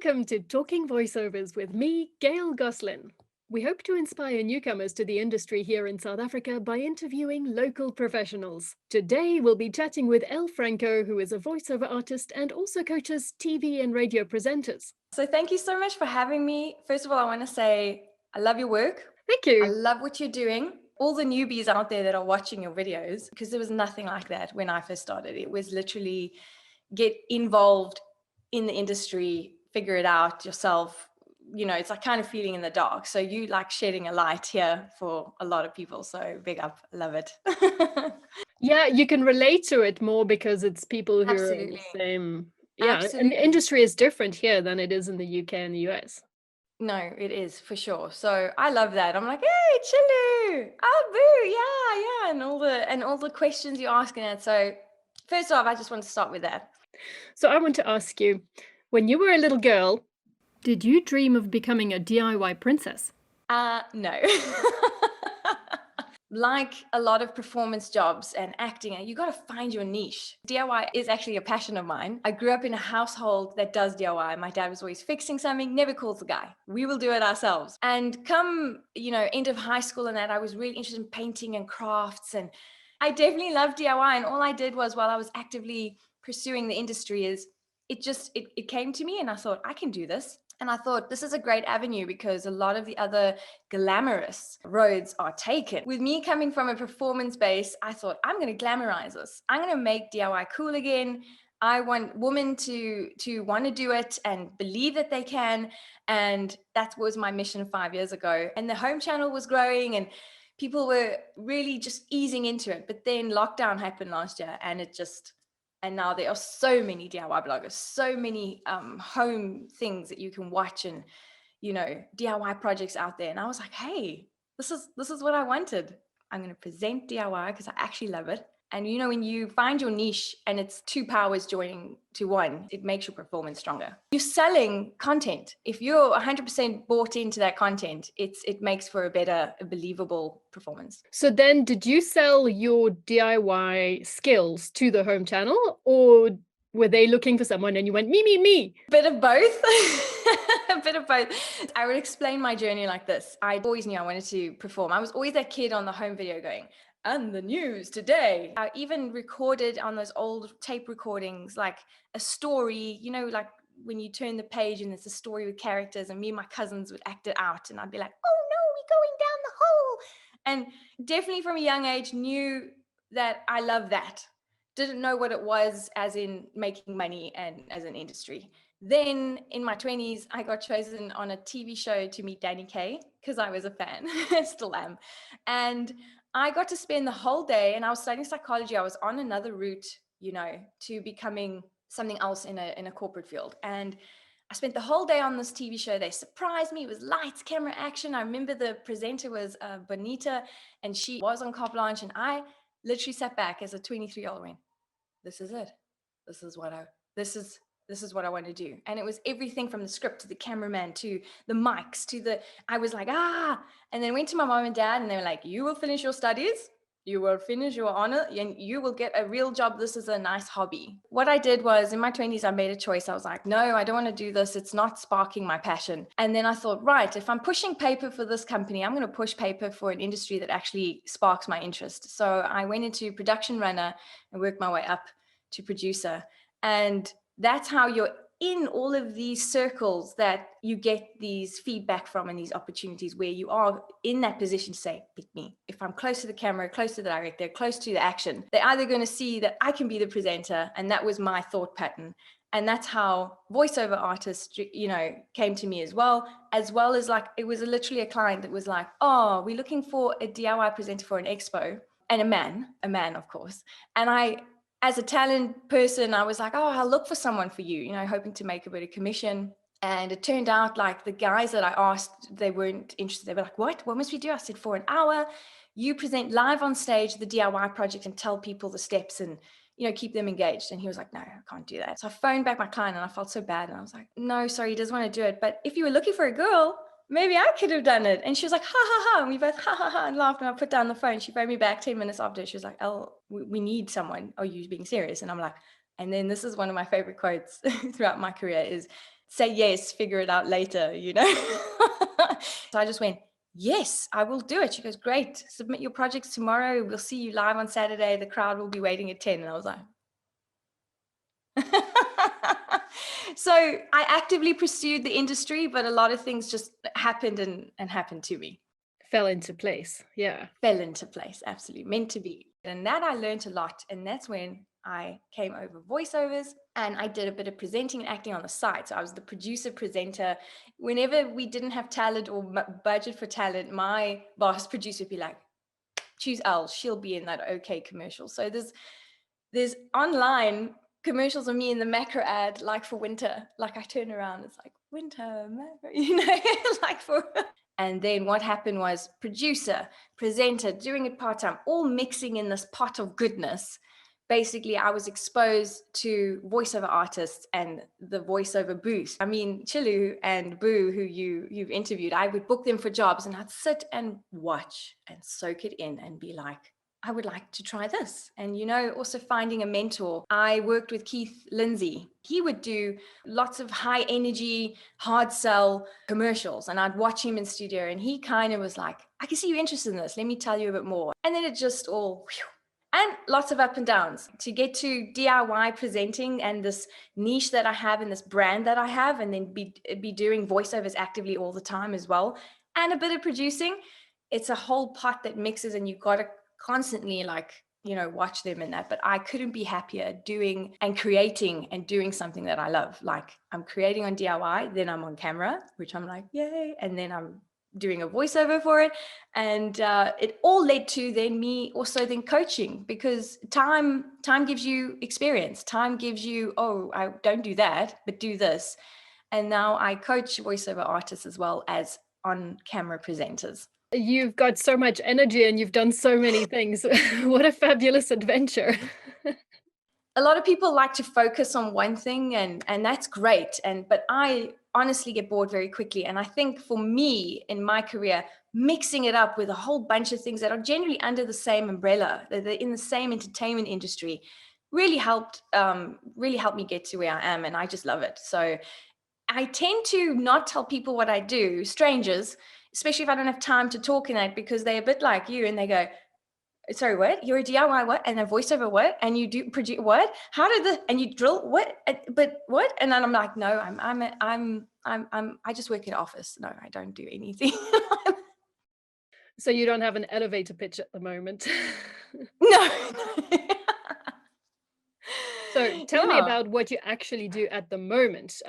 Welcome to Talking Voiceovers with me, Gail Goslin. We hope to inspire newcomers to the industry here in South Africa by interviewing local professionals. Today, we'll be chatting with Elle Franco, who is a voiceover artist and also coaches TV and radio presenters. So thank you so much for having me. First of all, I want to say I love your work. Thank I you. love what you're doing. All the newbies out there that are watching your videos, because there was nothing like that when I first started. It was literally get involved in the industry, figure it out yourself. You know, it's like kind of feeling in the dark. So you like shedding a light here for a lot of people. So big up, love it. Yeah, you can relate to it more because it's people who are in the Absolutely. same. Yeah, and the Absolutely. industry is different here than it is in the UK and the US. No, it is for sure. So I love that. I'm like, hey, Chilu, oh boo, yeah, and all the questions you're asking it. So first off, I just want to start with that. So I want to ask you, when you were a little girl, did you dream of becoming a DIY princess? No. Like a lot of performance jobs and acting, you got to find your niche. DIY is actually a passion of mine. I grew up in a household that does DIY. My dad was always fixing something, never calls the guy. We will do it ourselves. And come, end of high school and that, I was really interested in painting and crafts. And I definitely loved DIY. And all I did was, while I was actively pursuing the industry, is it came to me and I thought, I can do this. And I thought, this is a great avenue because a lot of the other glamorous roads are taken. With me coming from a performance base, I thought, I'm going to glamorize this. I'm going to make DIY cool again. I want women to want to do it and believe that they can. And that was my mission 5 years ago. And the home channel was growing and people were really just easing into it. But then lockdown happened last year and now there are so many DIY bloggers, so many home things that you can watch and, DIY projects out there. And I was like, hey, this is what I wanted. I'm going to present DIY because I actually love it. And, when you find your niche and it's two powers joining to one, it makes your performance stronger. You're selling content. If you're 100% bought into that content, it makes for a better, believable performance. So then did you sell your DIY skills to the home channel, or were they looking for someone and you went, me? Bit of both. A bit of both. I would explain my journey like this. I always knew I wanted to perform. I was always that kid on the home video going, and the news today. I even recorded on those old tape recordings, like a story, like when you turn the page and it's a story with characters, and me and my cousins would act it out. And I'd be like, oh no, we're going down the hole. And definitely from a young age knew that I love that. Didn't know what it was as in making money and as an industry. Then in my 20s, I got chosen on a TV show to meet Danny Kaye because I was a fan. I still am. And I got to spend the whole day, and I was studying psychology. I was on another route, to becoming something else in a corporate field. And I spent the whole day on this TV show. They surprised me. It was lights, camera, action. I remember the presenter was Bonita, and she was on Carte Blanche. And I literally sat back as a 23-year-old went, this is it. This is what I want to do. And it was everything from the script to the cameraman to the mics I was like, and then went to my mom and dad and they were like, you will finish your studies, you will finish your honor, and you will get a real job. This is a nice hobby. What I did was in my 20s, I made a choice. I was like, no, I don't want to do this. It's not sparking my passion. And then I thought, right, if I'm pushing paper for this company, I'm going to push paper for an industry that actually sparks my interest. So I went into production runner and worked my way up to producer. And that's how you're in all of these circles that you get these feedback from and these opportunities where you are in that position to say, pick me. If I'm close to the camera, close to the director, close to the action, they're either going to see that I can be the presenter. And that was my thought pattern. And that's how voiceover artists, came to me as well as like, it was literally a client that was like, oh, we're looking for a DIY presenter for an expo, and a man, of course. And as a talent person, I was like, oh, I'll look for someone for you, hoping to make a bit of commission. And it turned out like the guys that I asked, they weren't interested. They were like, what must we do? I said, for an hour, you present live on stage the DIY project and tell people the steps and, keep them engaged. And he was like, no, I can't do that. So I phoned back my client and I felt so bad. And I was like, no, sorry, he doesn't want to do it. But if you were looking for a girl, maybe I could have done it. And she was like, ha, ha, ha. And we both ha, ha, ha, and laughed. And I put down the phone. She phoned me back 10 minutes after. She was like, Elle, we need someone. Are you being serious? And I'm like, and then this is one of my favorite quotes throughout my career is, say yes, figure it out later, you know? So I just went, yes, I will do it. She goes, great, submit your projects tomorrow. We'll see you live on Saturday. The crowd will be waiting at 10. And I was like, so I actively pursued the industry, but a lot of things just happened and happened to me. Fell into place. Yeah. Fell into place, absolutely, meant to be. And that I learned a lot. And that's when I came over voiceovers, and I did a bit of presenting and acting on the side. So I was the producer, presenter. Whenever we didn't have talent or budget for talent, my boss producer would be like, choose Elle, she'll be in that OK commercial. So there's online commercials of me in the macro ad, like for winter. Like I turn around, it's like winter macro, you know, like for. And then what happened was producer, presenter, doing it part-time, all mixing in this pot of goodness. Basically, I was exposed to voiceover artists and the voiceover booth. I mean, Chilu and Boo, who you've interviewed, I would book them for jobs and I'd sit and watch and soak it in and be like, I would like to try this. And, you know, also finding a mentor. I worked with Keith Lindsay. He would do lots of high energy, hard sell commercials. And I'd watch him in studio and he kind of was like, I can see you're interested in this. Let me tell you a bit more. And then it just all, whew, and lots of up and downs to get to DIY presenting and this niche that I have and this brand that I have, and then be doing voiceovers actively all the time as well. And a bit of producing. It's a whole pot that mixes and you've got to constantly like, you know, watch them in that. But I couldn't be happier doing and creating and doing something that I love. Like I'm creating on DIY, then I'm on camera, which I'm like, yay. And then I'm doing a voiceover for it. And it all led to then me also then coaching, because time gives you experience. Time gives you, oh, I don't do that, but do this. And now I coach voiceover artists as well as on camera presenters. You've got so much energy and you've done so many things. What a fabulous adventure. A lot of people like to focus on one thing, and that's great. But I honestly get bored very quickly. And I think for me in my career, mixing it up with a whole bunch of things that are generally under the same umbrella, they're in the same entertainment industry, really helped me get to where I am. And I just love it. So I tend to not tell people what I do, strangers, especially if I don't have time to talk in that, because they're a bit like you and they go, sorry, what? You're a DIY what? And a voiceover what? And you do produce what? How did the, and you drill what? But what? And then I'm like, no, I just work in an office. No, I don't do anything. So you don't have an elevator pitch at the moment. No. So tell me about what you actually do at the moment.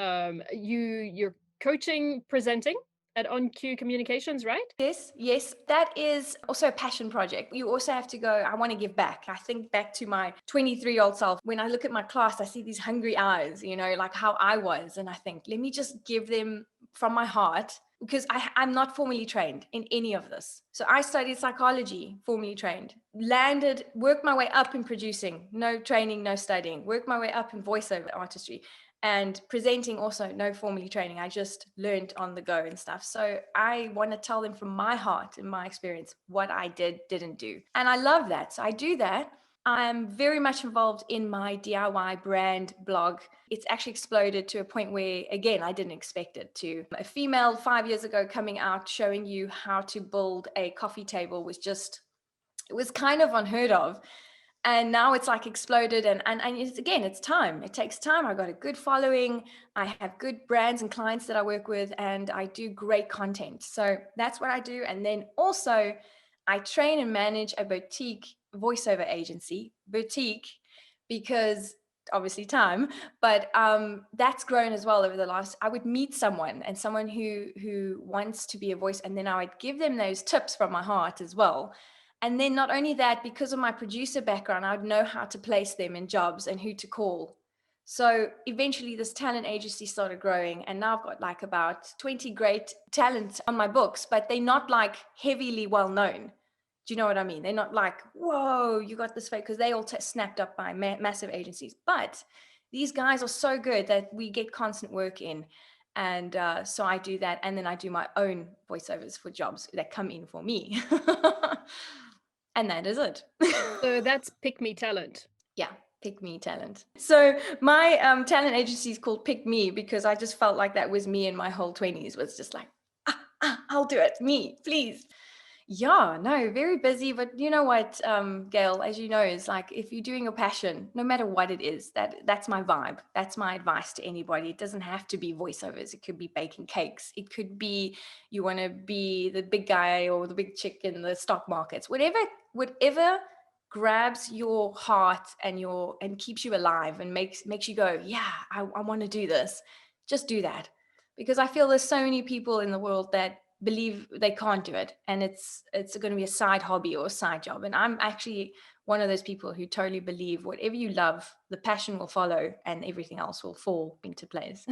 You're coaching, presenting at On Cue Communications, right? Yes, that is also a passion project. You also have to go, I want to give back. I think back to my 23-year-old self. When I look at my class, I see these hungry eyes, you know, like how I was. And I think, let me just give them from my heart, because I'm not formally trained in any of this. So I studied psychology, formally trained, landed, worked my way up in producing, no training, no studying, worked my way up in voiceover artistry. And presenting also, no formally training. I just learned on the go and stuff. So I want to tell them from my heart and my experience what I didn't do. And I love that. So I do that. I'm very much involved in my DIY brand blog. It's actually exploded to a point where, again, I didn't expect it to. A female 5 years ago coming out showing you how to build a coffee table was just, it was kind of unheard of. And now it's like exploded. And it's, again, it's time. It takes time. I got a good following. I have good brands and clients that I work with, and I do great content. So that's what I do. And then also I train and manage a boutique voiceover agency, because obviously time, but that's grown as well over the last, I would meet someone who wants to be a voice, and then I would give them those tips from my heart as well. And then not only that, because of my producer background, I would know how to place them in jobs and who to call. So eventually this talent agency started growing, and now I've got like about 20 great talent on my books, but they're not like heavily well known. Do you know what I mean? They're not like, whoa, you got this fake, because they all snapped up by massive agencies. But these guys are so good that we get constant work in. And so I do that. And then I do my own voiceovers for jobs that come in for me. And that is it. So that's Pick Me Talent. Yeah. Pick me talent. So my talent agency is called Pick Me because I just felt like that was me in my whole 20s, was just like, I'll do it. Me, please. Yeah, no, very busy. But you know what, Gail, as you know, is like if you're doing your passion, no matter what it is, that's my vibe. That's my advice to anybody. It doesn't have to be voiceovers. It could be baking cakes. It could be you want to be the big guy or the big chick in the stock markets. Whatever grabs your heart and keeps you alive and makes you go, yeah, I want to do this. Just do that. Because I feel there's so many people in the world that believe they can't do it and it's going to be a side hobby or a side job, and I'm actually one of those people who totally believe whatever you love, the passion will follow and everything else will fall into place.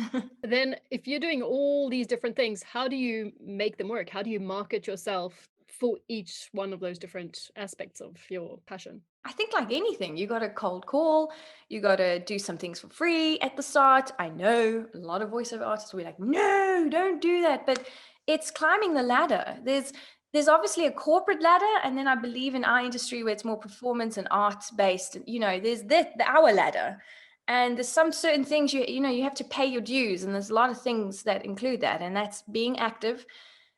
Then if you're doing all these different things, how do you make them work? How do you market yourself for each one of those different aspects of your passion? I think like anything, you got to cold call, you got to do some things for free at the start. I know a lot of voiceover artists will be like, no, don't do that. But it's climbing the ladder. There's obviously a corporate ladder. And then I believe in our industry where it's more performance and arts based, you know, there's the our ladder. And there's some certain things you have to pay your dues. And there's a lot of things that include that. And that's being active,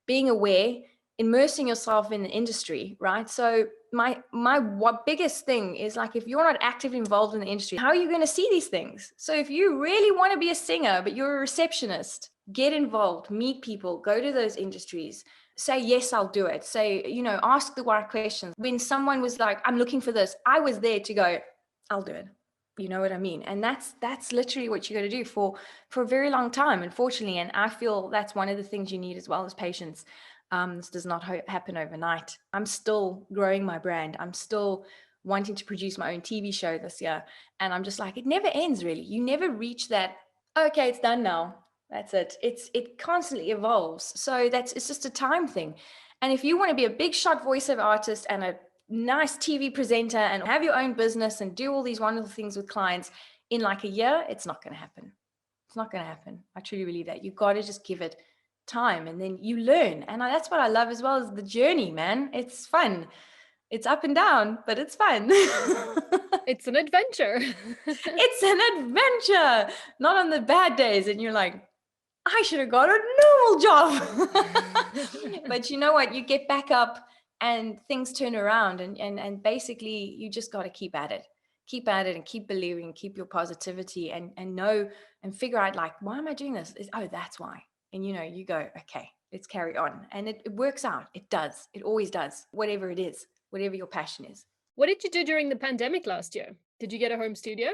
being aware, immersing yourself in the industry, right? So what biggest thing is like, if you're not actively involved in the industry, how are you going to see these things? So if you really want to be a singer but you're a receptionist, get involved, meet people, go to those industries, say yes, I'll do it. Say, ask the right questions. When someone was like, I'm looking for this, I was there to go, I'll do it. You know what I mean? And that's literally what you got to do for a very long time, unfortunately. And I feel that's one of the things you need as well as patience. This does not happen overnight. I'm still growing my brand. I'm still wanting to produce my own TV show this year. And I'm just like, it never ends really. You never reach that, okay, it's done now. That's it. It constantly evolves. So it's just a time thing. And if you want to be a big shot voiceover artist and a nice TV presenter and have your own business and do all these wonderful things with clients in like a year, it's not going to happen. It's not going to happen. I truly believe that. You've got to just give it time and then you learn. And that's what I love as well, as the journey, man. It's fun. It's up and down, but it's fun. It's an adventure. It's an adventure, not on the bad days. And you're like, I should have got a normal job. But you know what? You get back up and things turn around and basically you just got to keep at it. Keep at it and keep believing, keep your positivity and know and figure out like, why am I doing this? Oh, that's why. And you go, okay, let's carry on. And it works out. It does. It always does. Whatever it is, whatever your passion is. What did you do during the pandemic last year? Did you get a home studio?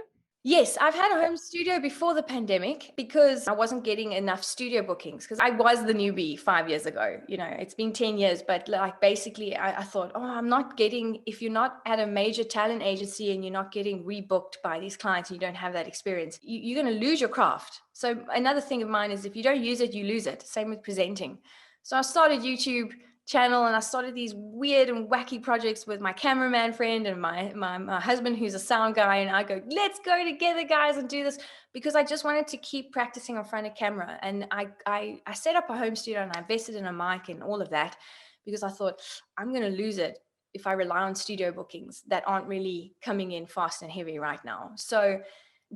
Yes, I've had a home studio before the pandemic because I wasn't getting enough studio bookings because I was the newbie 5 years ago. It's been 10 years, but like basically I thought, I'm not getting, if you're not at a major talent agency and you're not getting rebooked by these clients and you don't have that experience, you're going to lose your craft. So another thing of mine is if you don't use it, you lose it. Same with presenting. So I started YouTube channel and I started these weird and wacky projects with my cameraman friend and my husband who's a sound guy, and I go, let's go together guys and do this, because I just wanted to keep practicing in front of camera. And I set up a home studio and I invested in a mic and all of that because I thought I'm going to lose it if I rely on studio bookings that aren't really coming in fast and heavy right now. So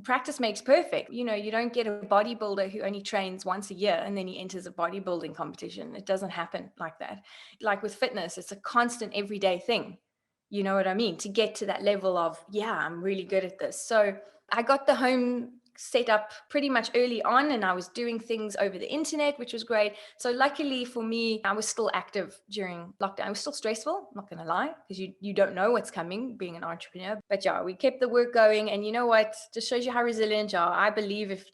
practice makes perfect. You don't get a bodybuilder who only trains once a year and then he enters a bodybuilding competition. It doesn't happen like that. Like with fitness, it's a constant everyday thing. You know what I mean? To get to that level of, yeah, I'm really good at this. So I got the home set up pretty much early on and I was doing things over the internet, which was great. So luckily for me, I was still active during lockdown. It was still stressful, I'm not going to lie, because you don't know what's coming being an entrepreneur. But yeah, we kept the work going. And you know what? Just shows you how resilient you are. I believe if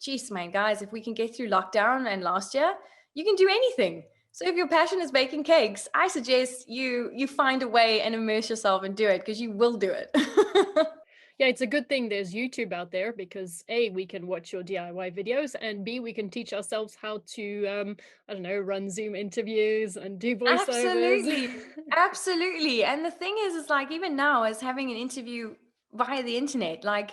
we can get through lockdown and last year, you can do anything. So if your passion is baking cakes, I suggest you find a way and immerse yourself and do it, because you will do it. Yeah, it's a good thing there's YouTube out there because A, we can watch your DIY videos, and B, we can teach ourselves how to, I don't know, run Zoom interviews and do voiceovers. Absolutely. Absolutely. And the thing is like even now as having an interview via the internet, like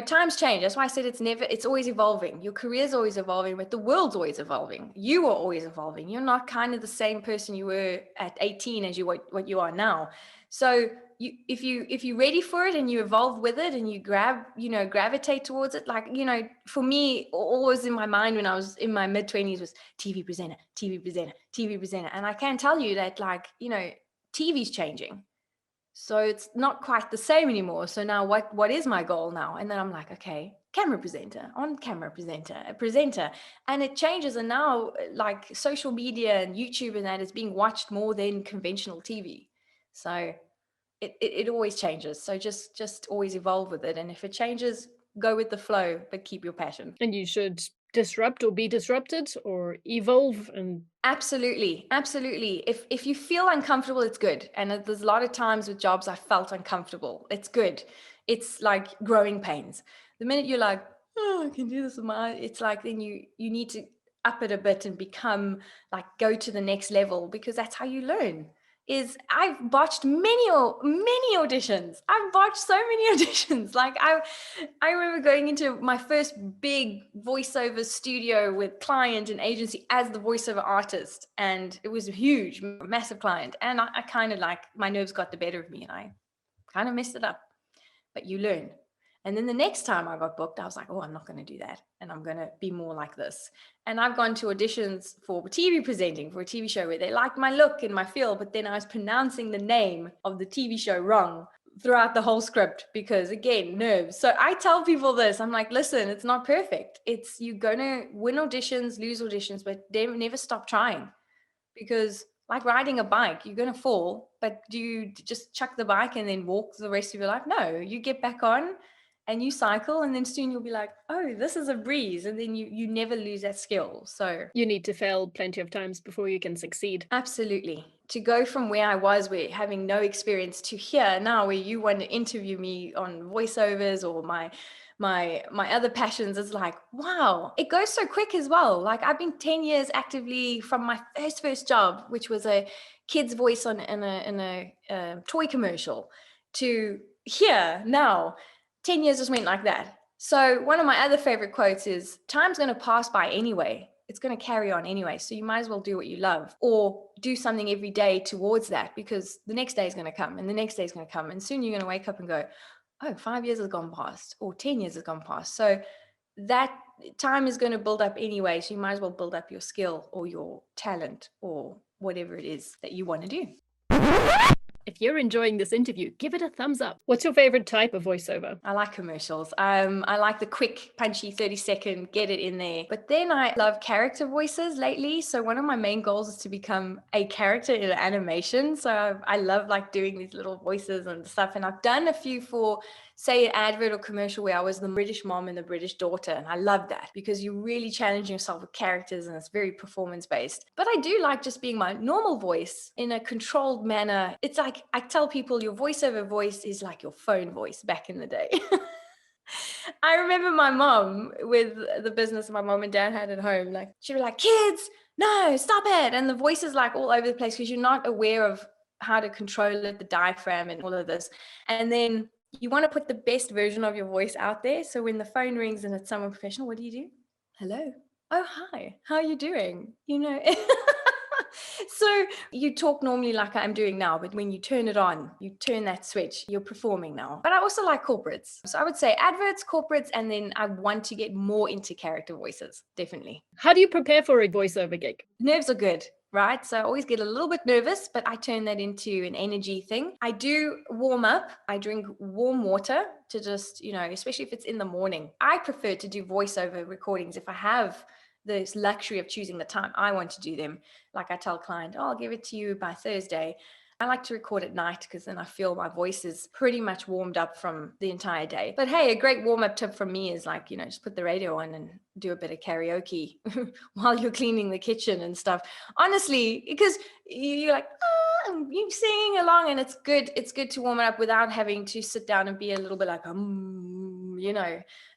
times change. That's why I said it's always evolving. Your career's always evolving, but the world's always evolving. You are always evolving. You're not kind of the same person you were at 18 as what you are now. So if you're ready for it and you evolve with it and you gravitate towards it, like, for me, always in my mind when I was in my mid-20s was TV presenter, TV presenter, TV presenter. And I can tell you that, like, TV's changing. So it's not quite the same anymore. So now what is my goal now? And then I'm like, okay, camera presenter, on camera presenter, a presenter. And it changes. And now, like, social media and YouTube and that is being watched more than conventional TV. So it always changes. So just always evolve with it. And if it changes, go with the flow, but keep your passion. And you should disrupt or be disrupted or evolve and Absolutely. Absolutely. If you feel uncomfortable, it's good. And there's a lot of times with jobs I felt uncomfortable. It's good. It's like growing pains. The minute you're like, oh, I can do this with my, it's like, then you need to up it a bit and become like, go to the next level, because that's how you learn. I've botched many auditions. I've botched so many auditions. Like, I remember going into my first big voiceover studio with client and agency as the voiceover artist, and it was a huge, massive client. And I kind of, like, my nerves got the better of me, and I kind of messed it up. But you learn. And then the next time I got booked, I was like, oh, I'm not going to do that. And I'm going to be more like this. And I've gone to auditions for TV presenting for a TV show where they liked my look and my feel, but then I was pronouncing the name of the TV show wrong throughout the whole script because, again, nerves. So I tell people this. I'm like, listen, it's not perfect. You're going to win auditions, lose auditions, but never stop trying. Because, like riding a bike, you're going to fall, but do you just chuck the bike and then walk the rest of your life? No, you get back on and you cycle, and then soon you'll be like, oh, this is a breeze. And then you never lose that skill. So you need to fail plenty of times before you can succeed. absolutely. To go from where I was, where having no experience, to here now where you want to interview me on voiceovers or my other passions, is like, wow, it goes so quick as well. Like, I've been 10 years actively from my first job, which was a kid's voice in a toy commercial, to here now. 10 years just went like that. So one of my other favorite quotes is, time's going to pass by anyway. It's going to carry on anyway. So you might as well do what you love, or do something every day towards that, because the next day is going to come and the next day is going to come. And soon you're going to wake up and go, oh, 5 years has gone past, or 10 years has gone past. So that time is going to build up anyway. So you might as well build up your skill or your talent or whatever it is that you want to do. If you're enjoying this interview, give it a thumbs up. What's your favorite type of voiceover? I like commercials. I like the quick, punchy 30-second, get it in there. But then I love character voices lately. So one of my main goals is to become a character in animation. So I love, like, doing these little voices and stuff. And I've done a few for, say, an advert or commercial where I was the British mom and the British daughter. And I love that because you're really challenging yourself with characters and it's very performance based. But I do like just being my normal voice in a controlled manner. It's like, I tell people, your voiceover voice is like your phone voice back in the day. I remember my mom, with the business my mom and dad had at home, like, she'd be like, kids, no, stop it. And the voice is like all over the place because you're not aware of how to control it, the diaphragm and all of this. And then you want to put the best version of your voice out there. So when the phone rings and it's someone professional, what do? Hello. Oh, hi. How are you doing? So you talk normally like I'm doing now, but when you turn it on, you turn that switch, you're performing now. But I also like corporates. So I would say adverts, corporates, and then I want to get more into character voices, definitely. How do you prepare for a voiceover gig? Nerves are good, right? So I always get a little bit nervous, but I turn that into an energy thing. I do warm up. I drink warm water to just, especially if it's in the morning. I prefer to do voiceover recordings if I have this luxury of choosing the time I want to do them. Like, I tell a client, oh, I'll give it to you by Thursday. I like to record at night because then I feel my voice is pretty much warmed up from the entire day. But hey, a great warm-up tip from me is, like, just put the radio on and do a bit of karaoke while you're cleaning the kitchen and stuff. Honestly, because you're like, you're singing along, and it's good. It's good to warm it up without having to sit down and be a little bit like,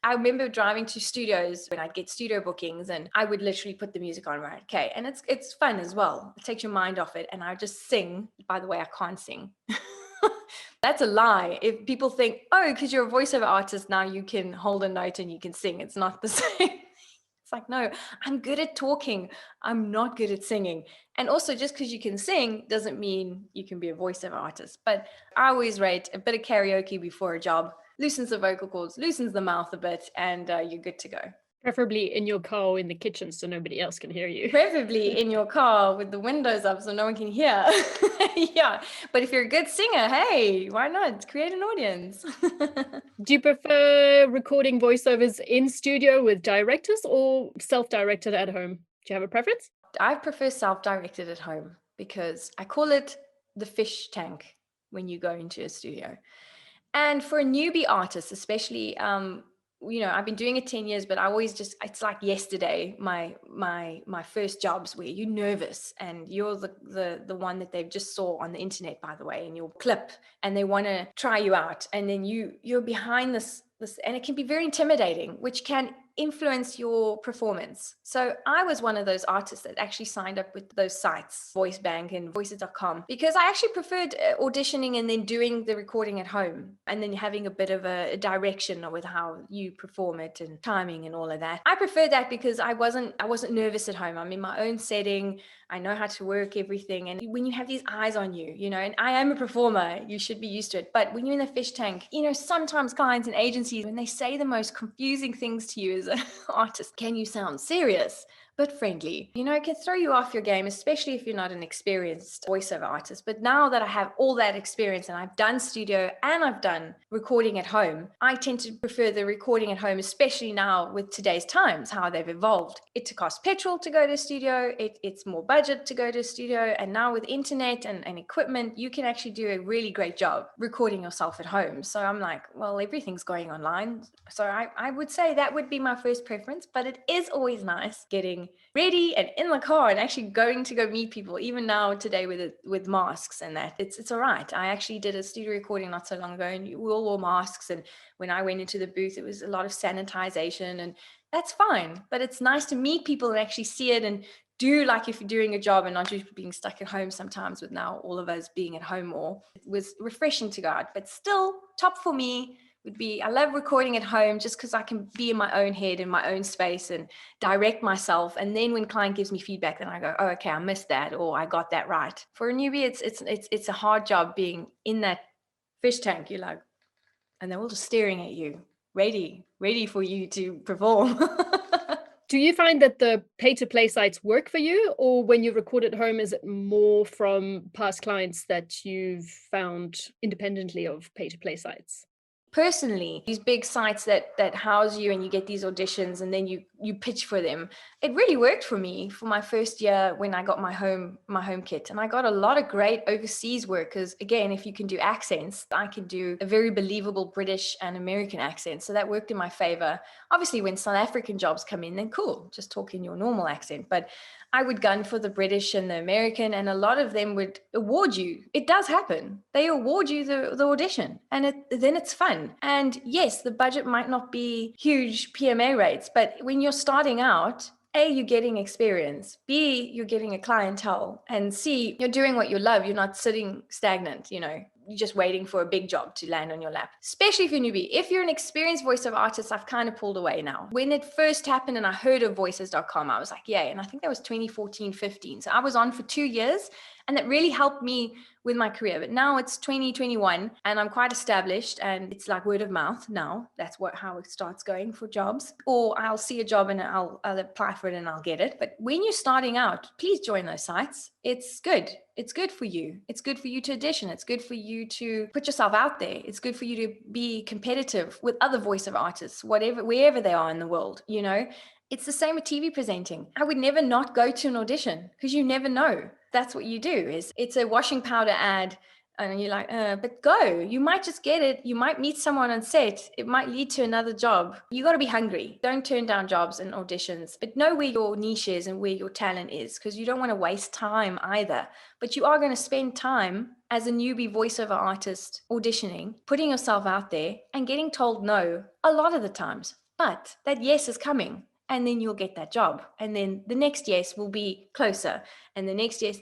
I remember driving to studios when I'd get studio bookings, and I would literally put the music on, right? Okay. And it's fun as well. It takes your mind off it. And I just sing. By the way, I can't sing. That's a lie. If people think, oh, because you're a voiceover artist, now you can hold a note and you can sing. It's not the same. It's like, no, I'm good at talking. I'm not good at singing. And also, just because you can sing doesn't mean you can be a voiceover artist. But I always rate a bit of karaoke before a job, loosens the vocal cords, loosens the mouth a bit, and you're good to go. Preferably in your car or in the kitchen so nobody else can hear you. Preferably in your car with the windows up so no one can hear. Yeah. But if you're a good singer, hey, why not create an audience? Do you prefer recording voiceovers in studio with directors or self-directed at home? Do you have a preference? I prefer self-directed at home because I call it the fish tank when you go into a studio. And for a newbie artist, especially, I've been doing it 10 years, but I always just, it's like yesterday, my first jobs where you're nervous and you're the one that they've just saw on the internet, by the way, in your clip, and they want to try you out. And then you're behind this, and it can be very intimidating, which can influence your performance. So I was one of those artists that actually signed up with those sites, Voice Bank and voices.com, because I actually preferred auditioning and then doing the recording at home and then having a bit of a direction with how you perform it and timing and all of that. I preferred that because I wasn't nervous at home. I'm in my own setting. I know how to work everything. And when you have these eyes on you, and I am a performer, you should be used to it. But when you're in the fish tank, sometimes clients and agencies, when they say the most confusing things to you as an artist, can you sound serious but friendly? It can throw you off your game, especially if you're not an experienced voiceover artist. But now that I have all that experience and I've done studio and I've done recording at home, I tend to prefer the recording at home, especially now with today's times, how they've evolved. It costs petrol to go to a studio, it's more budget to go to a studio. And now with internet and equipment, you can actually do a really great job recording yourself at home. So I'm like, well, everything's going online. So I would say that would be my first preference, but it is always nice getting ready and in the car and actually going to go meet people. Even now today with masks and that, it's all right. I actually did a studio recording not so long ago and we all wore masks, and when I went into the booth it was a lot of sanitization, and that's fine. But it's nice to meet people and actually see it and do, like, if you're doing a job and not just being stuck at home sometimes, with now all of us being at home more. It was refreshing to go out. But still, top for me would be, I love recording at home just because I can be in my own head, in my own space, and direct myself. And then when client gives me feedback, then I go, oh, okay, I missed that, or I got that right. For a newbie, it's a hard job being in that fish tank. You're like, and they're all just staring at you, ready for you to perform. Do you find that the pay-to-play sites work for you, or when you record at home, is it more from past clients that you've found independently of pay-to-play sites? Personally, these big sites that house you and you get these auditions and then you pitch for them, it really worked for me for my first year when I got my home kit. And I got a lot of great overseas work because, again, if you can do accents, I can do a very believable British and American accent. So that worked in my favor. Obviously, when South African jobs come in, then cool, just talk in your normal accent. But I would gun for the British and the American, and a lot of them would award you. It does happen. They award you the audition, and then it's fun. And yes, the budget might not be huge PMA rates, but when you're starting out, A, you're getting experience. B, you're getting a clientele. And C, you're doing what you love. You're not sitting stagnant, you're just waiting for a big job to land on your lap, especially if you're newbie. If you're an experienced voiceover artist, I've kind of pulled away now. When it first happened and I heard of voices.com, I was like, yay. And I think that was 2014, 15. So I was on for 2 years, and that really helped me with my career. But now it's 2021 and I'm quite established, and it's like word of mouth now. That's how it starts going for jobs. Or I'll see a job and I'll apply for it and I'll get it. But when you're starting out, please join those sites. It's good. It's good for you. It's good for you to audition. It's good for you to put yourself out there. It's good for you to be competitive with other voiceover artists, wherever they are in the world, It's the same with TV presenting. I would never not go to an audition because you never know. That's what you do. It's a washing powder ad and you're like, but go. You might just get it. You might meet someone on set. It might lead to another job. You got to be hungry. Don't turn down jobs and auditions, but know where your niche is and where your talent is, because you don't want to waste time either. But you are going to spend time as a newbie voiceover artist auditioning, putting yourself out there and getting told no a lot of the times. But that yes is coming. and then you'll get that job. And then the next yes will be closer, and the next yes,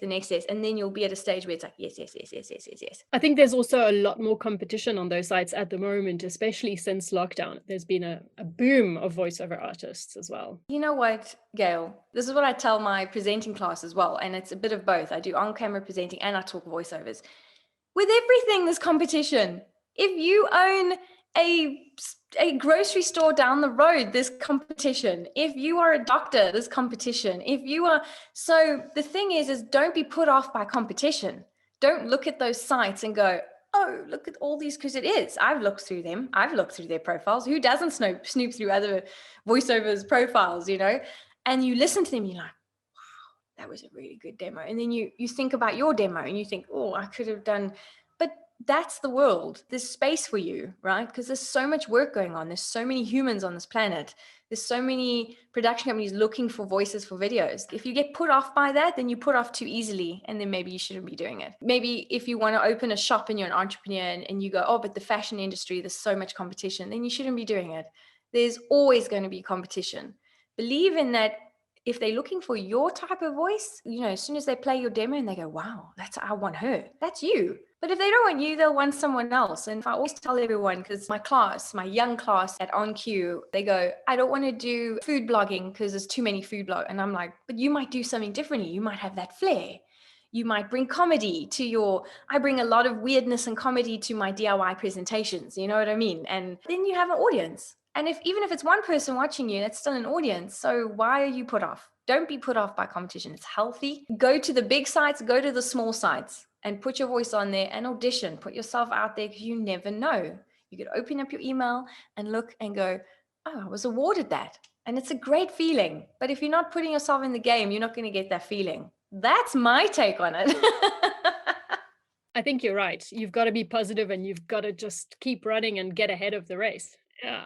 and then you'll be at a stage where it's like, yes, yes, yes, yes, yes, yes, yes. I think there's also a lot more competition on those sites at the moment, especially since lockdown. There's been a boom of voiceover artists as well. You know what, Gail? This is what I tell my presenting class as well. And it's a bit of both. I do on-camera presenting and I talk voiceovers. With everything, there's competition. If you own a grocery store down the road, there's competition. If you are a doctor, there's competition. So the thing is don't be put off by competition. Don't look at those sites and go, oh, look at all these, because it is. I've looked through them. I've looked through their profiles. Who doesn't snoop through other voiceovers profiles, And you listen to them, you're like, that was a really good demo. And then you think about your demo and you think, oh, I could have done, but that's the world. There's space for you, right? Because there's so much work going on. There's so many humans on this planet. There's so many production companies looking for voices for videos. If you get put off by that, then you put off too easily, and then maybe you shouldn't be doing it. Maybe if you want to open a shop and you're an entrepreneur and you go, oh, but the fashion industry, there's so much competition, then you shouldn't be doing it. There's always going to be competition. Believe in that. If they're looking for your type of voice, as soon as they play your demo and they go, wow, I want her, that's you. But if they don't want you, they'll want someone else. And I always tell everyone, because my young class at OnQ, they go, I don't want to do food blogging because there's too many food blogs. And I'm like, but you might do something differently. You might have that flair. You might bring comedy I bring a lot of weirdness and comedy to my DIY presentations. You know what I mean? And then you have an audience. And even if it's one person watching you, that's still an audience. So why are you put off? Don't be put off by competition. It's healthy. Go to the big sites, go to the small sites and put your voice on there and audition. Put yourself out there, because you never know. You could open up your email and look and go, oh, I was awarded that. And it's a great feeling. But if you're not putting yourself in the game, you're not going to get that feeling. That's my take on it. I think you're right. You've got to be positive and you've got to just keep running and get ahead of the race. Yeah.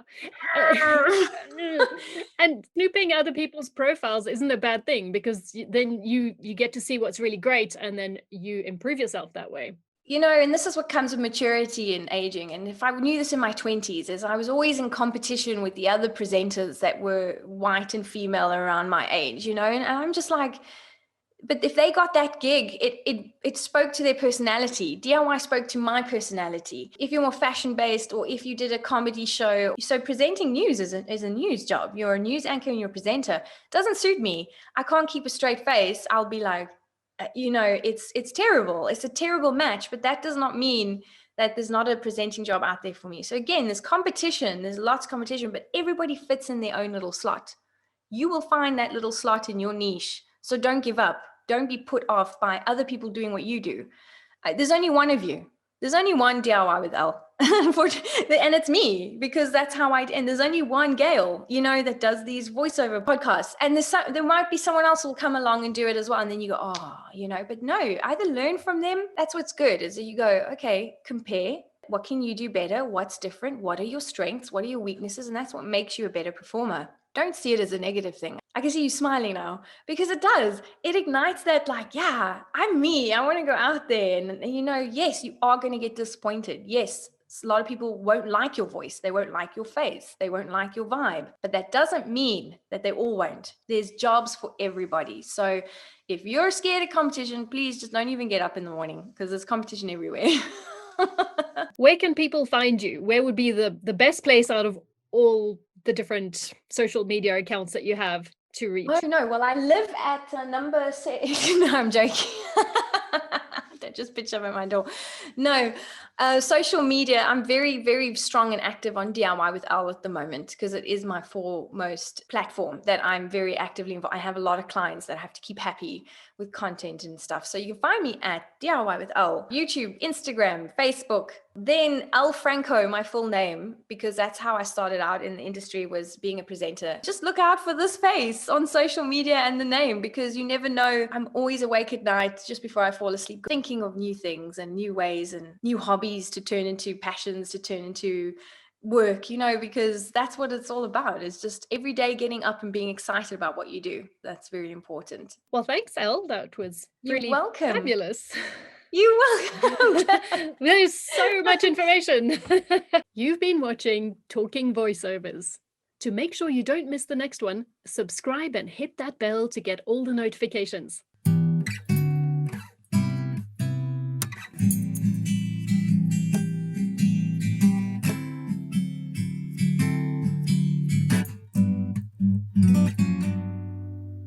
And snooping other people's profiles isn't a bad thing, because then you get to see what's really great and then you improve yourself that way. And this is what comes with maturity and aging. And if I knew this in my 20s, is I was always in competition with the other presenters that were white and female around my age, and I'm just like, but if they got that gig, it spoke to their personality. DIY spoke to my personality. If you're more fashion-based, or if you did a comedy show, so presenting news is a news job. You're a news anchor and you're a presenter. Doesn't suit me. I can't keep a straight face. I'll be like, it's terrible. It's a terrible match, but that does not mean that there's not a presenting job out there for me. So again, there's competition. There's lots of competition, but everybody fits in their own little slot. You will find that little slot in your niche. So don't give up. Don't be put off by other people doing what you do. There's only one of you. There's only one DIY with Elle. And it's me, because that's how and there's only one Gail, that does these voiceover podcasts. And there might be someone else who will come along and do it as well. And then you go, but no, either learn from them. That's what's good, is that you go, okay, compare. What can you do better? What's different? What are your strengths? What are your weaknesses? And that's what makes you a better performer. Don't see it as a negative thing. I can see you smiling now, because it does. It ignites that, like, yeah, I'm me. I want to go out there. And yes, you are going to get disappointed. Yes, a lot of people won't like your voice. They won't like your face. They won't like your vibe. But that doesn't mean that they all won't. There's jobs for everybody. So if you're scared of competition, please just don't even get up in the morning, because there's competition everywhere. Where can people find you? Where would be the best place out of all the different social media accounts that you have to reach? Oh, no. Well, I live at number 6. No, I'm joking. Don't just pitch up at my door. No, social media. I'm very, very strong and active on DIY with Elle at the moment, because it is my foremost platform that I'm very actively involved. I have a lot of clients that I have to keep happy with content and stuff. So you can find me at DIY with Elle, YouTube, Instagram, Facebook. Then Elle Franco, my full name, because that's how I started out in the industry, was being a presenter. Just look out for this face on social media and the name, because you never know. I'm always awake at night just before I fall asleep, thinking of new things and new ways and new hobbies to turn into passions, to turn into work, because that's what it's all about. It's just every day getting up and being excited about what you do. That's very important. Well, thanks, Elle. That was really welcome. Fabulous. You're welcome. There's so much information. You've been watching Talking Voiceovers. To make sure you don't miss the next one, subscribe and hit that bell to get all the notifications.